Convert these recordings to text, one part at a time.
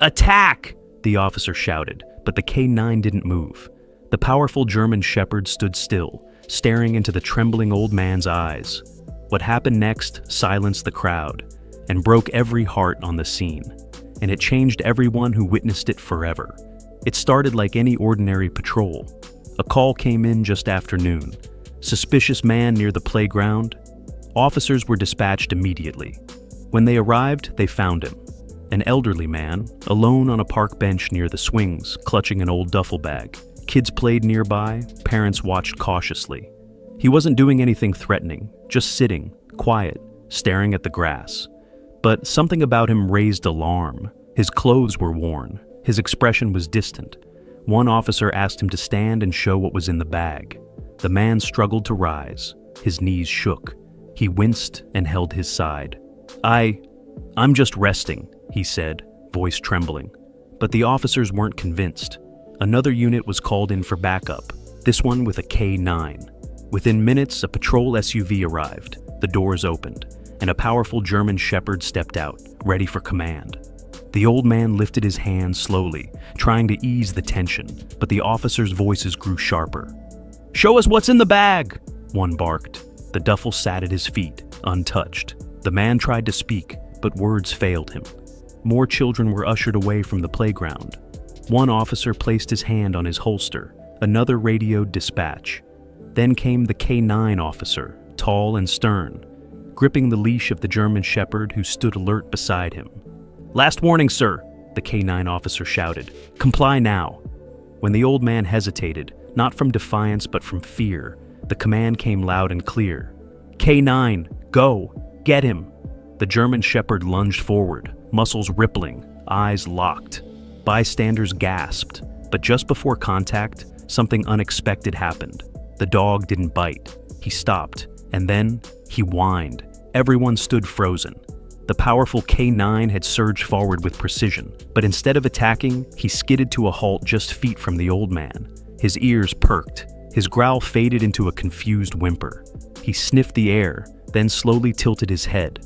"Attack!" the officer shouted, but the K9 didn't move. The powerful German shepherd stood still, staring into the trembling old man's eyes. What happened next silenced the crowd and broke every heart on the scene, and it changed everyone who witnessed it forever. It started like any ordinary patrol. A call came in just after noon. Suspicious man near the playground. Officers were dispatched immediately. When they arrived, they found him. An elderly man, alone on a park bench near the swings, clutching an old duffel bag. Kids played nearby, parents watched cautiously. He wasn't doing anything threatening, just sitting, quiet, staring at the grass. But something about him raised alarm. His clothes were worn. His expression was distant. One officer asked him to stand and show what was in the bag. The man struggled to rise. His knees shook. He winced and held his side. I'm just resting," he said, voice trembling. But the officers weren't convinced. Another unit was called in for backup, this one with a K9. Within minutes, a patrol SUV arrived. The doors opened, and a powerful German shepherd stepped out, ready for command. The old man lifted his hand slowly, trying to ease the tension, but the officers' voices grew sharper. "Show us what's in the bag!" one barked. The duffel sat at his feet, untouched. The man tried to speak, but words failed him. More children were ushered away from the playground. One officer placed his hand on his holster, another radioed dispatch. Then came the K9 officer, tall and stern, gripping the leash of the German shepherd who stood alert beside him. "Last warning, sir," the K9 officer shouted. "Comply now." When the old man hesitated, not from defiance but from fear, the command came loud and clear. "K9, go! Get him!" The German shepherd lunged forward, muscles rippling, eyes locked. Bystanders gasped, but just before contact, something unexpected happened. The dog didn't bite. He stopped, and then he whined. Everyone stood frozen. The powerful K9 had surged forward with precision, but instead of attacking, he skidded to a halt just feet from the old man. His ears perked. His growl faded into a confused whimper. He sniffed the air, then slowly tilted his head.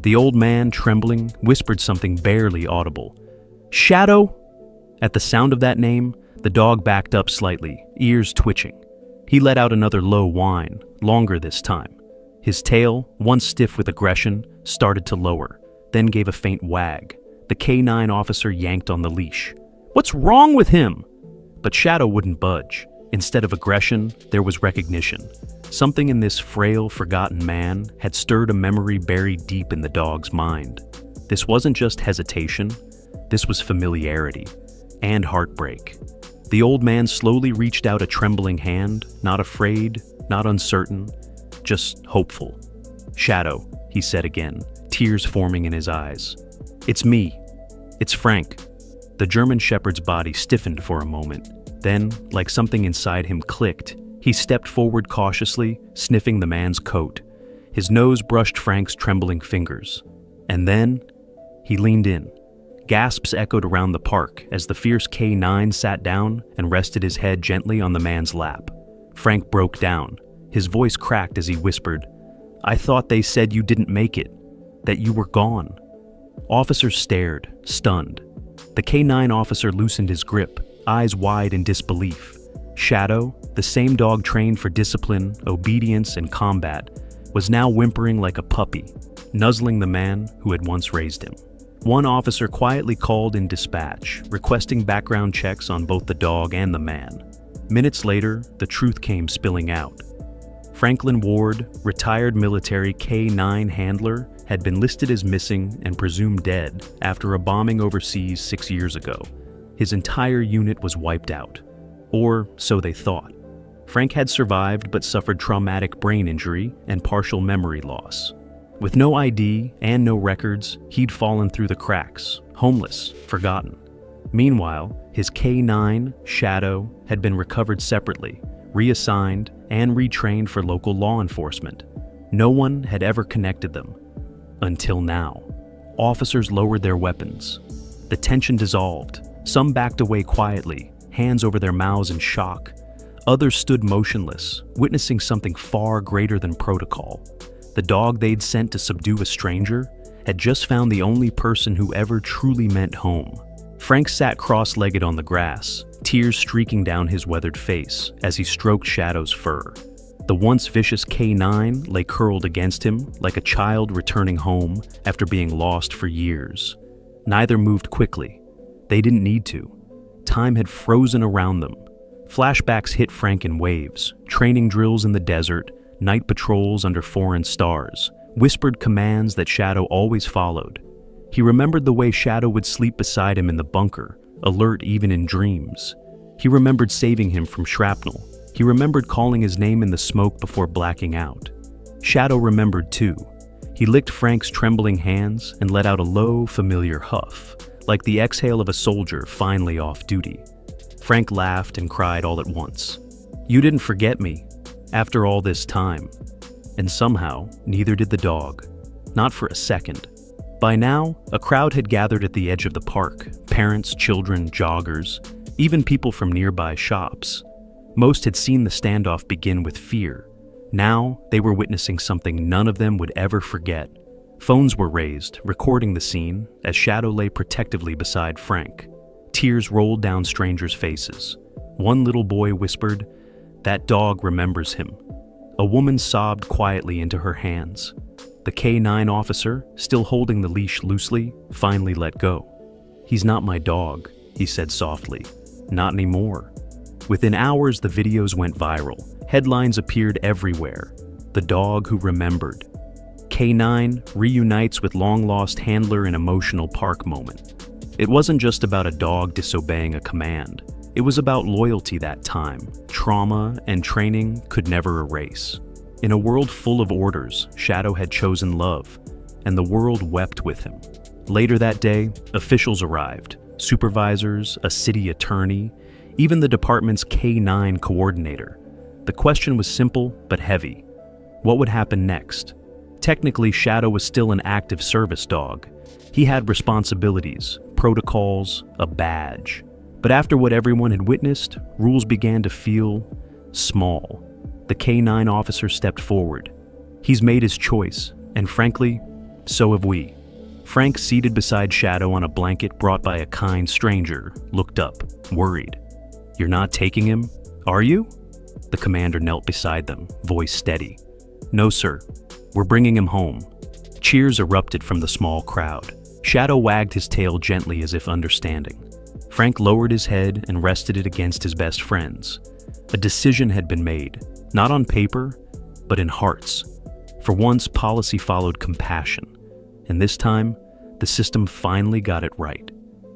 The old man, trembling, whispered something barely audible. "Shadow?" At the sound of that name, the dog backed up slightly, ears twitching. He let out another low whine, longer this time. His tail, once stiff with aggression, started to lower, then gave a faint wag. The K9 officer yanked on the leash. "What's wrong with him?" But Shadow wouldn't budge. Instead of aggression, there was recognition. Something in this frail, forgotten man had stirred a memory buried deep in the dog's mind. This wasn't just hesitation, this was familiarity and heartbreak. The old man slowly reached out a trembling hand, not afraid, not uncertain, just hopeful. "Shadow," he said again, tears forming in his eyes. "It's me. It's Frank." The German shepherd's body stiffened for a moment. Then, like something inside him clicked, he stepped forward cautiously, sniffing the man's coat. His nose brushed Frank's trembling fingers. And then, he leaned in. Gasps echoed around the park as the fierce K9 sat down and rested his head gently on the man's lap. Frank broke down. His voice cracked as he whispered, "I thought they said you didn't make it, that you were gone." Officers stared, stunned. The K9 officer loosened his grip, eyes wide in disbelief. Shadow, the same dog trained for discipline, obedience, and combat, was now whimpering like a puppy, nuzzling the man who had once raised him. One officer quietly called in dispatch, requesting background checks on both the dog and the man. Minutes later, the truth came spilling out. Franklin Ward, retired military K9 handler, had been listed as missing and presumed dead after a bombing overseas 6 years ago. His entire unit was wiped out. Or so they thought. Frank had survived but suffered traumatic brain injury and partial memory loss. With no ID and no records, he'd fallen through the cracks, homeless, forgotten. Meanwhile, his K9, Shadow, had been recovered separately, reassigned, and retrained for local law enforcement. No one had ever connected them. Until now. Officers lowered their weapons. The tension dissolved. Some backed away quietly, hands over their mouths in shock. Others stood motionless, witnessing something far greater than protocol. The dog they'd sent to subdue a stranger had just found the only person who ever truly meant home. Frank sat cross-legged on the grass, tears streaking down his weathered face as he stroked Shadow's fur. The once vicious K9 lay curled against him like a child returning home after being lost for years. Neither moved quickly. They didn't need to. Time had frozen around them. Flashbacks hit Frank in waves, training drills in the desert, night patrols under foreign stars, whispered commands that Shadow always followed. He remembered the way Shadow would sleep beside him in the bunker, alert even in dreams. He remembered saving him from shrapnel. He remembered calling his name in the smoke before blacking out. Shadow remembered too. He licked Frank's trembling hands and let out a low, familiar huff, like the exhale of a soldier finally off duty. Frank laughed and cried all at once. "You didn't forget me, after all this time." And somehow, neither did the dog. Not for a second. By now, a crowd had gathered at the edge of the park, parents, children, joggers, even people from nearby shops. Most had seen the standoff begin with fear. Now, they were witnessing something none of them would ever forget. Phones were raised, recording the scene as Shadow lay protectively beside Frank. Tears rolled down strangers' faces. One little boy whispered, "That dog remembers him." A woman sobbed quietly into her hands. The K9 officer, still holding the leash loosely, finally let go. "He's not my dog," he said softly. "Not anymore." Within hours, the videos went viral. Headlines appeared everywhere. "The dog who remembered." K9 reunites with long-lost handler in emotional park moment. It wasn't just about a dog disobeying a command. It was about loyalty that time. Trauma and training could never erase. In a world full of orders, Shadow had chosen love, and the world wept with him. Later that day, officials arrived. Supervisors, a city attorney, even the department's K9 coordinator. The question was simple but heavy. What would happen next? Technically, Shadow was still an active service dog. He had responsibilities, protocols, a badge. But after what everyone had witnessed, rules began to feel small. The K9 officer stepped forward. He's made his choice, and frankly, so have we. Frank, seated beside Shadow on a blanket brought by a kind stranger, looked up, worried. "You're not taking him, are you?" The commander knelt beside them, voice steady. "No, sir. We're bringing him home." Cheers erupted from the small crowd. Shadow wagged his tail gently as if understanding. Frank lowered his head and rested it against his best friend's. A decision had been made, not on paper, but in hearts. For once, policy followed compassion. And this time, the system finally got it right.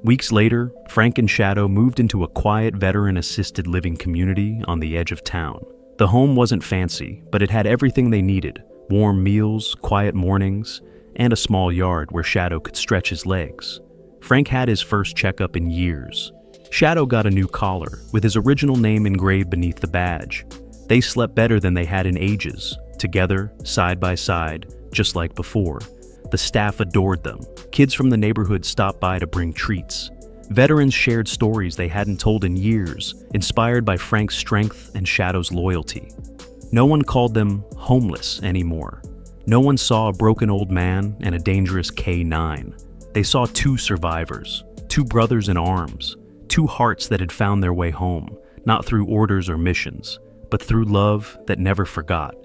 Weeks later, Frank and Shadow moved into a quiet veteran-assisted living community on the edge of town. The home wasn't fancy, but it had everything they needed: warm meals, quiet mornings, and a small yard where Shadow could stretch his legs. Frank had his first checkup in years. Shadow got a new collar, with his original name engraved beneath the badge. They slept better than they had in ages, together, side by side, just like before. The staff adored them. Kids from the neighborhood stopped by to bring treats. Veterans shared stories they hadn't told in years, inspired by Frank's strength and Shadow's loyalty. No one called them homeless anymore. No one saw a broken old man and a dangerous K9. They saw two survivors, two brothers in arms, two hearts that had found their way home, not through orders or missions, but through love that never forgot.